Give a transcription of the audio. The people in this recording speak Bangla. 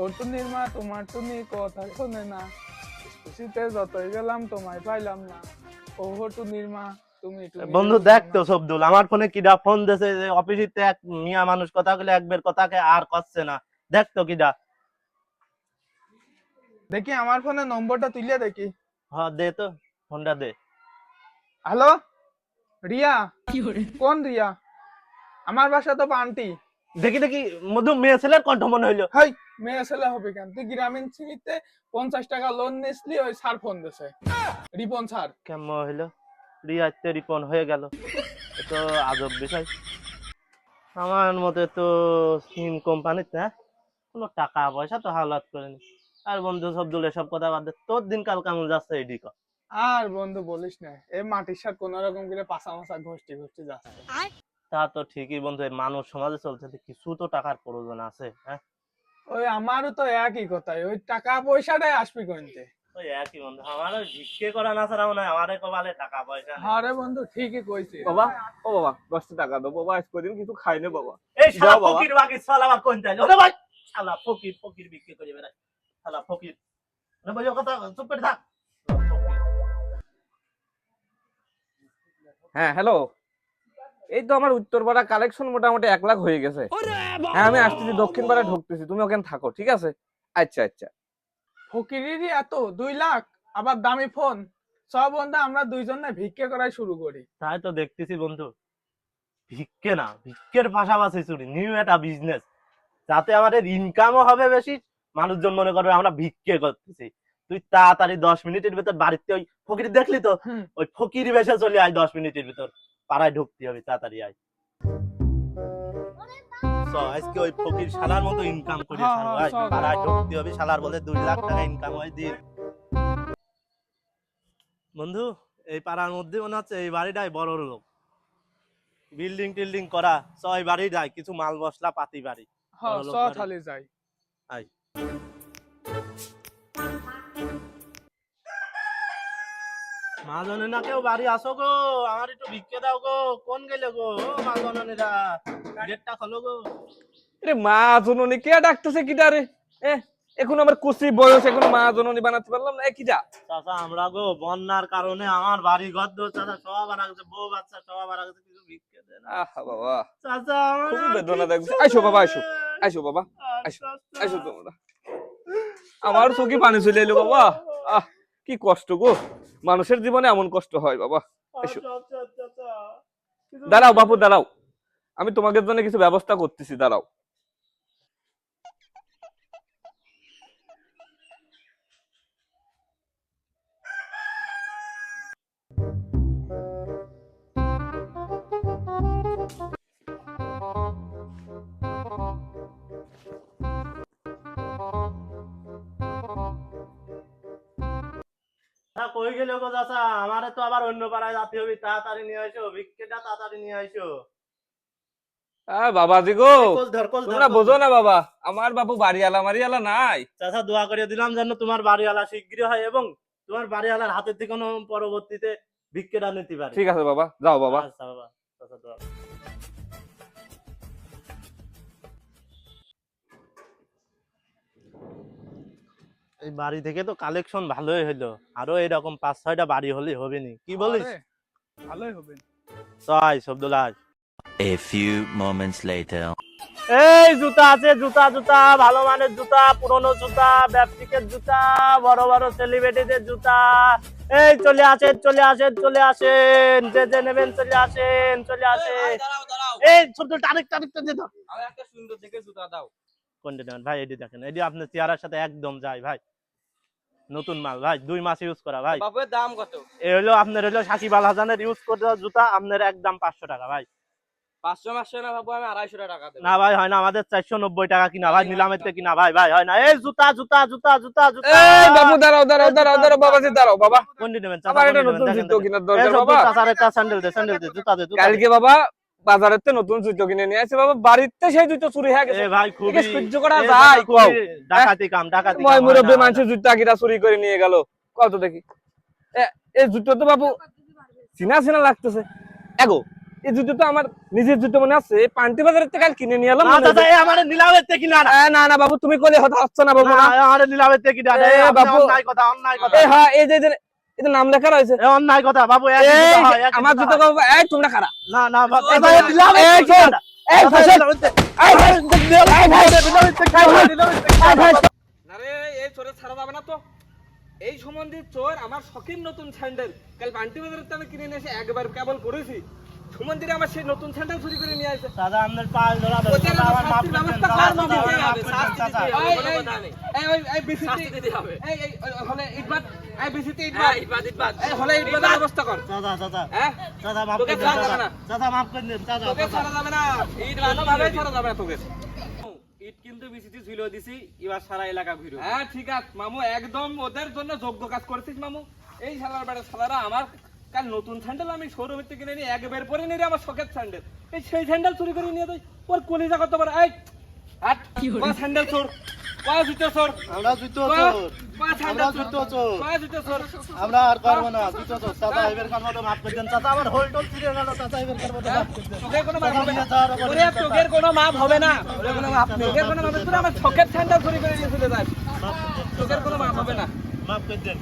ওর তো নির্মা তোমার তো নিয়ে কথা শোনে না, খুশিতে যতই গেলাম তোমায় পাইলাম না। ও হটু নির্মা তুমি বন্ধু দেখতো শব্দুল আমার ফোনে কিডা ফোন দিছে যে অফিসিতে এক মিয়া মানুষ কথা বলে একবার কথাকে আর করছে না, দেখতো কিডা। দেখি আমার ফোনে নম্বরটা তুলে দেখি। হ্যাঁ দে তো ফোনটা দে। হ্যালো রিয়া, কোন রিয়া? আমার বাসা তো পান্টি। দেখি দেখি মধু মেয়ে ছেলের কণ্ঠ মনে হইলো। হাই, মেয়ে ছেলে হবে কেন? তুই গ্রামীণ সিমিতে 50 টাকা লোন নিসলি, ওই স্যার ফোন দিছে, রিপন স্যার। কেমন হইলো রিয়াতে রিপন হয়ে গেল, তো আজব বিষয়। আমার মতে তো সিম কোম্পানিতে কোনো টাকা পয়সা তো হাওলাত করেনি। আর বন্ধু শব্দুল এসব কথা বাদ দে, তোর দিনকাল কেমন যাচ্ছে এডি ক। আর বন্ধু বলিস না, এই মাটির সাথে কোন রকম করে পাশা মাসা ঘষ্টি ঘষ্টি যাচ্ছে। তা তো ঠিকই বন্ধু, এই মানুষ সমাজে চলতে তো কিছু তো টাকার প্রয়োজন আছে। হ্যাঁ ওই আমারও তো একই কথাই, ওই টাকা পয়সাটাই আসবি কইতে। ওই একই বন্ধু, আমারও ভিক্ষে করা না ছাড়া মনে হয় আমারে কপালে টাকা পয়সা নেই। আরে বন্ধু ঠিকই কইছিস। বাবা, ও বাবা 10 টাকা দাও বাবা, আজ কদিন কিছু খাই না বাবা। এই শালা যাও বাবা। ফকির বাকি শালা আবার কোন চাইলো ওরে ভাই, শালা ফকির ফকির ভিক্ষে করে বেড়ায়, শালা ফকির। ওরে ভাই ও কথা চুপ করে থাক। হ্যাঁ হ্যালো, এই তো আমার উত্তরপাড়া কালেকশন মোটামুটি 1 লাখ হয়ে গেছে। হ্যাঁ আমি আসতেছি, দক্ষিণ পাড়া ঢুকতেছি, তুমি ওখানে থাকো, ঠিক আছে? আচ্ছা আচ্ছা। ফকিরেরই এত 2 লাখ, আবার দামি ফোন। সব বন্ধু আমরা দুইজন না ভিক্ষে করাই শুরু করি। তাই তো দেখতেছি বন্ধু, ভিক্ষে না ভিক্ষের পাশাপাশি চুরি নিউ একটা বিজনেস, যাতে আমাদের ইনকামও হবে বেশি, মানুষজন মনে করবে আমরা ভিক্ষে করতেছি। তুই তাড়াতাড়ি 10 মিনিটের ভিতর বাড়িতে ওই ফকির দেখলি তো, ওই ফকির বেশে চলে আয় 10 মিনিটের ভিতর, পাড়ায় ঢুকতে হবে তাড়াতাড়ি আয়। আজকে ওই ফকির শালার মতো ইনকাম করি ভাই, পাড়ায় ঢুকতে হবে, শালার বলে 2 লাখ টাকা ইনকাম হয় দিন। বন্ধু এই পাড়ার মধ্যে মনে হচ্ছে এই বাড়িটাই বড় লোক, বিল্ডিং টিল্ডিং করা, ছয় বাড়ি যায় কিছু মাল মশলা পাতি বাড়ি। হ্যাঁ সব থালি যাই। আই মা জননী কেউ বাড়ি আসো গো, আমার একটু ভিক্ষে দাও গো, কোন গেলে গো মা জননীরা, গেটটা খোলো গো। আরে মা জননী কে ডাকতেছে কিটা রে? এখন আমার কুচি বয়স, এখন মা জননী বানাতে পারলাম না, কিটা? চাচা আমরা গো বন্যার কারণে আমার বাড়ি ঘর দো চাচা সব হারা গেছে, বউ বাচ্চা সব হারা গেছে, কিছু ভিক্ষে দেন আহা বাবা, চাচা। খুবই বেদনা দেখছো। আইসো বাবা, আইসো আইসো বাবা, আইসো আইসো তোমরা। আমার চোখে পানি চলে এলো বাবা। আহ কি কষ্ট গো, মানুষের জীবনে এমন কষ্ট হয় বাবা। আইসো, দাঁড়াও বাপু দাঁড়াও, আমি তোমাদের জন্য কিছু ব্যবস্থা করতেছি, দাঁড়াও। কই গেলে গো চাচা, আমারে তো আবার অন্য পাড়ায় যেতে হবে, তাড়াতাড়ি নিয়ে আসো ভিক্ষেটা, তাড়াতাড়ি নিয়ে আসো। বাবাজি গো, কোল ধর কোল ধর, তোমরা বোঝো না বাবা, আমার বাবু বাড়িওয়ালা মারিয়ালা নাই। চাচা দোয়া করে দিলাম যেন তোমার বাড়িওয়ালা শীঘ্রই হয় এবং তোমার বাড়িওয়ালার হাতের থেকে কোনো পরবর্তীতে ভিক্ষেটা নিতে পারে। ঠিক আছে বাবা, যাও বাবা। আচ্ছা বাবা, চাচা দোয়া। এই বাড়ি থেকে তো কালেকশন ভালোই হলো, আরো এরকম 5-6টা বাড়ি হলেই হবে নি, কি বলিস? আরে, ভালোই হবে। তাই শব্দুল আজ। A few moments later. এই জুতা আছে, জুতা জুতা ভালো মানের জুতা, পুরনো জুতা, ব্যবসায়িকের জুতা, বড় বড় সেলিব্রিটিদের জুতা। এই চলে আসেন চলে আসেন চলে আসেন, যে যে নেবেন চলে আসেন চলে আসেন। এই শব্দুল তারিখ তারিখটা দে দাও, আমার একটা সুন্দর দেখে জুতা দাও। কোনটা নেবেন ভাই? এডি দেখেন, এডি আপনার চেহারার সাথে একদম যায় ভাই, নতুন মাল ভাই, 2 মাস ইউজ করা ভাই। বাবুর দাম কত? এই হলো আপনার হলো সাকিব আল হাসানের ইউজ করা জুতা, আপনার একদম 500 টাকা ভাই। 500 না বাবু, আমি 250 টাকা দেব। না ভাই হয় না, আমাদের 490 টাকা কিনা ভাই, নিলামের থেকে কিনা ভাই, ভাই হয় না। এই জুতা জুতা জুতা জুতা জুতা। এই বাবু দাঁড়াও দাঁড়াও দাঁড়াও দাঁড়াও, বাবাজি দাঁড়াও বাবা। কোনটি নেবেন আমার একটা নতুন জুতো কেনার দরকার বাবা। চাচার একটা স্যান্ডেল দে, স্যান্ডেল দে, জুতা দে, জুতা দে। কালকে বাবা বাজারেতে নতুন জুতো কিনে নিয়ে আসে বাবা, বাড়িতে সেই জুতো চুরি হয়ে গেছে। এ ভাই খুবই সহ্য করা যায় কও? ডাকাতি কাম, ডাকাতি কাম। মই মুরব্বি মানুষের জুতা কিরা চুরি করে নিয়ে গেল, কত দেখি। এই জুতো তো বাবু চিনা চিনা লাগতেছে। এগো এই জুতো তো আমার নিজের জুতো মনে আছে, এই পান্টি বাজারের থেকে কাল কিনে নিয়ে এলাম না চাচা এই আমারে নিলামের থেকে কিনা না না না বাবু, তুমি কইলে হতো হচ্ছে না বাবু না। আমারে নিলামের থেকে কিনা না এ এই বাবু, অন্যায় কথা অন্যায় কথা হ্যাঁ এই যে এই যে নাম লেখা রয়েছে, এই অন্যায় কথা বাবু এক এই জুতো হয়, এক আমার জুতো বাবু, এই তোমরা খারা না না বাবু এই চাচা, এই নিলামের এই থেকে কিনা না। এই চাচা, ফাঁসে, নিলামের থেকে- এই ভাই, নিলামের থেকে খাই, নিলামের থেকে খাই। আরে এই চোরে ছাড়া যাবে না তো। এই সম্বন্ধে চোর আমার শখিন নতুন স্যান্ডেল কাল পান্টি বাজারের থেকে কিনে নিয়ে এসে একবার কেবল করেছি, সুমন্দিরে আমার সেই নতুন স্যান্ডেল চুরি করে নিয়ে আসে। দাদা আপনার পায়ে ধরা ধরে ওদের চাচা, আমার মাফ শাস্তির করে দেন, ব্যবস্থা চাচা, কর, চাচা, দিতে আমার হবে, মাফ করে দেন, চাচা। এই বিসিটি দিতে হবে, এই হলে ইটবাদ, এই বিসিটি ইটবাদ, এই হলে ইটবাদের ব্যবস্থা কর। চাচা, চাচা, হ্যাঁ চাচা, মাফ তোকে করে দেন, ছাড়া যাবে চাচা। না। চাচা, মাফ করে দেন, চাচা, তোকে চাচা। ছাড়া যাবে না, ইট কোনোভাবেই ছাড়া যাবে না তোকে। ইট কিন্তু বিসিটি ঝুলো দিছি, এবার সারা এলাকা ঘুরো। হ্যাঁ ঠিক আছে মামু, একদম ওদের জন্য যোগ্য কাজ করেছিস মামু। এই শালার বেটা শালারা আমার কাল নতুন স্যান্ডেল আমি শোরুমের থেকে কিনে নিয়ে একবার পরে নিয়ে আমার শখের স্যান্ডেল, এই সেই স্যান্ডেল চুরি করে নিয়ে দেয় ওর কলিজা কত বড়। এই হাট কয় স্যান্ডেল চোর, কয় জুতো চোর, আমরা জুতো কয় চোর। স্যান্ডেল আমরা জুতো চোর। কয় জুতো চোর। আমরা আর করবো না, জুতো চোর। চাচা, এবার কার মতো মাফ করে দেন, চাচা, আমার হোল্ডল ছিঁড়ে গেল, চাচা, এবার কার মতো মাফ করে দেন। তোকের কোনো মাপ চাচা, হবে না, বিয়ে যাওয়ার ওপরে ওরে চাচা। তোকের কোনো মাপ হবে না, ওরে কোনো মাপ নেই, তোকের কোনো মাপ নেই। তুই আমার শখের স্যান্ডেল চুরি করে নিয়ে চলে যাস, মাফ করে দেন, তোকের কোনো মাপ হবে না। মাফ করে দেন।